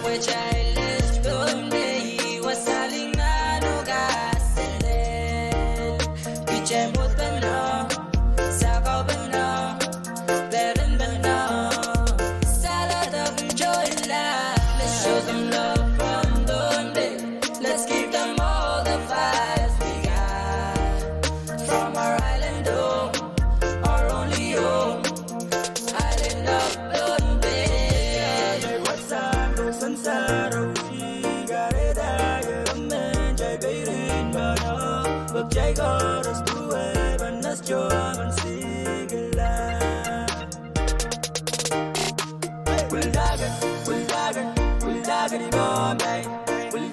we're childish, donde wasaling ano gaselel. Kiche mut bana, sakaw bana, berin bana. Salad of joy love, let's show them love from donde. Let's give them all the vibes we got from our island home, our only home. Island of donde. Chạy got us to heaven, let's join and sing it loud. We'll dagen in Bombay. We'll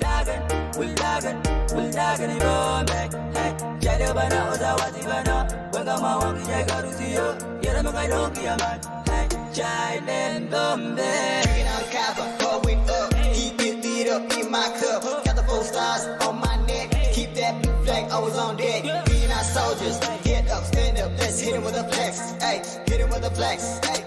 dagen in Bombay. Hey, chạy đưa bana, oza wati bana. Wenga mawangi chạy garuzio, yera makai doki aman. Hey, chạy lên Bombay. Drinking on copper, going up. Keep it lit up in my cup. Got the 4 stars on my neck. Keep that blue flag always on deck. Being our soldiers, get up, stand up. Let's hit him with a flex. Ay, hit him with a flex. Ay.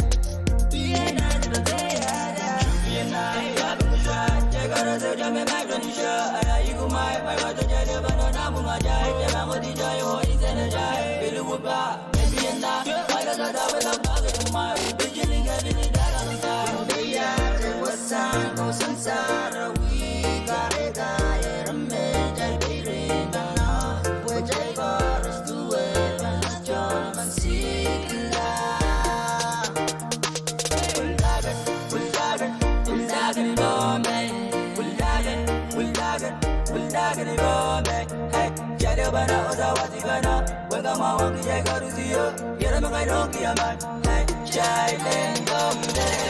Bana oza wati bana, wenga mawangi jai garuzio, yera makai doki aman. Hey, chai len Bombay.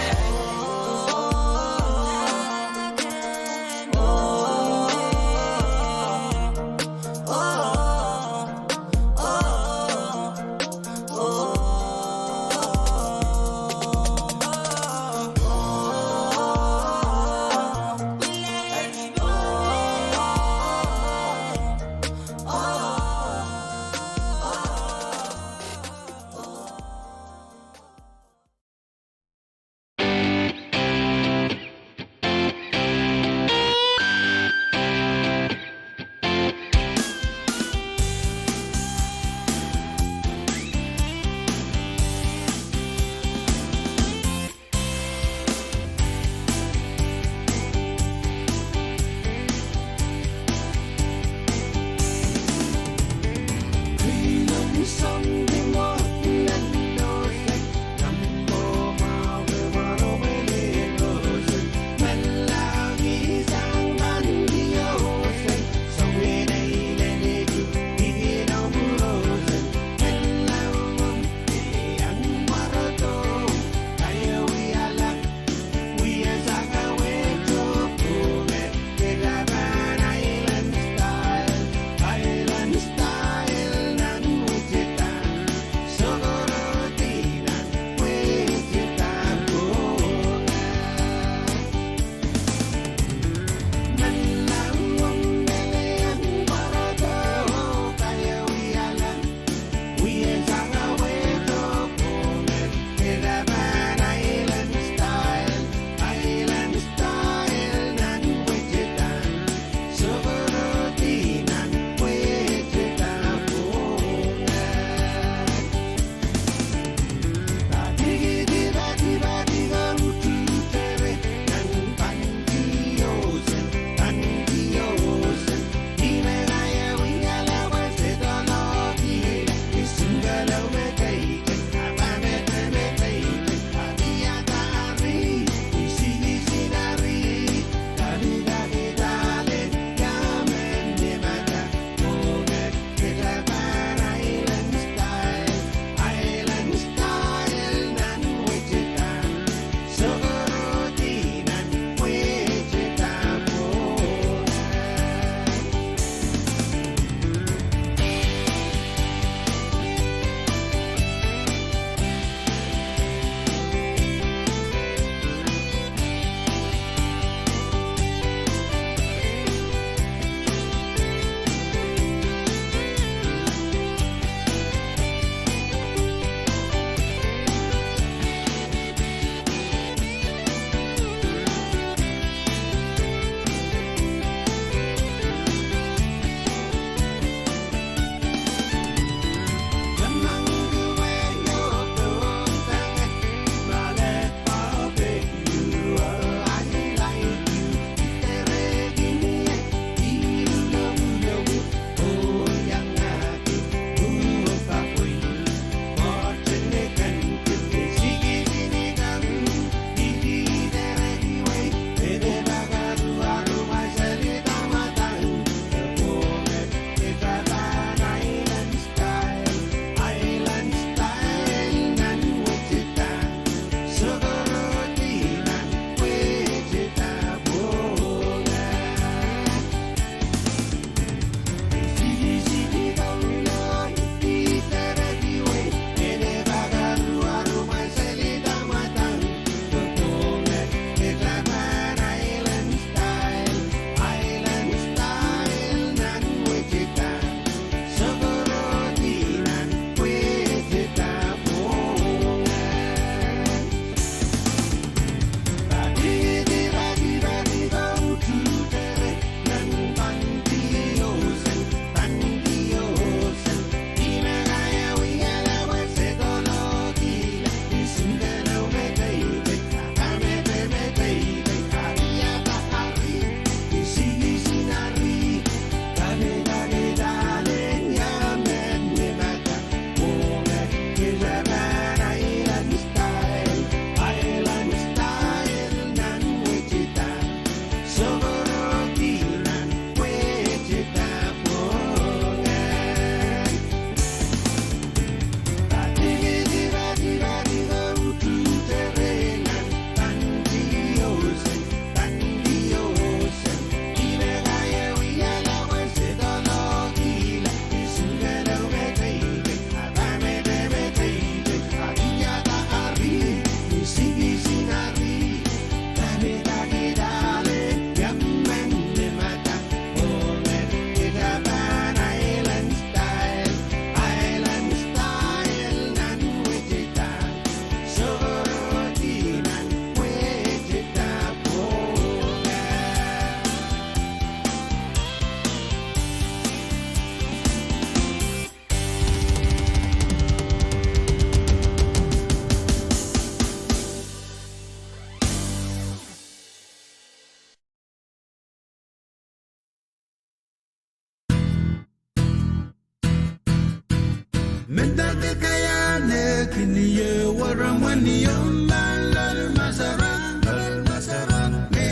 Mentate kaya ne kiniye waramani yomba lal masaran me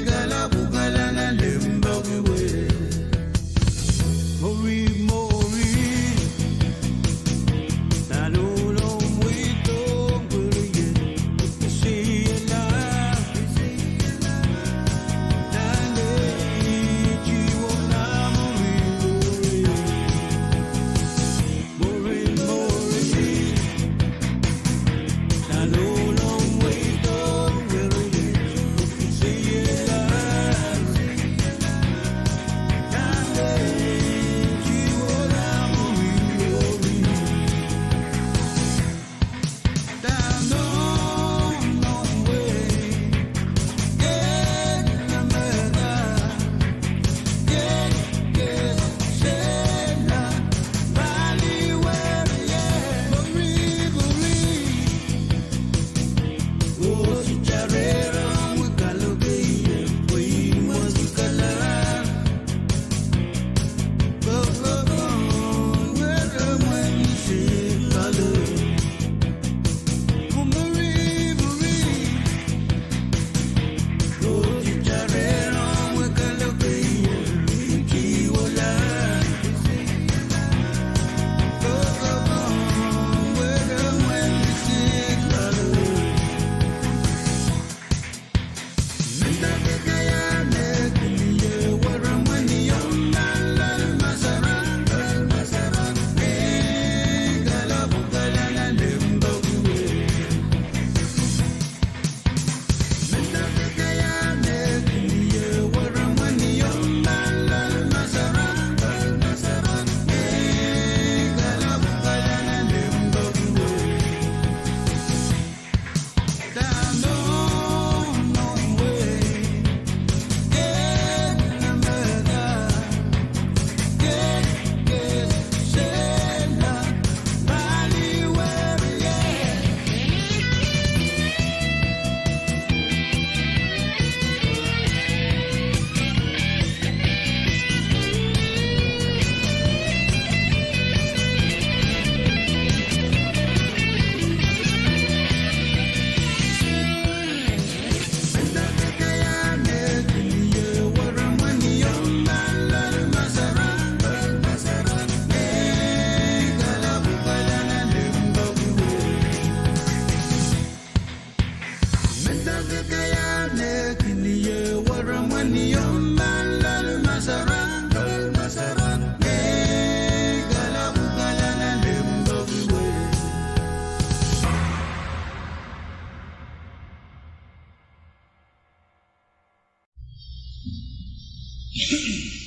gala bugala na limba we mori nanulo mwito nguriye siyela nane jiwo na Hehehe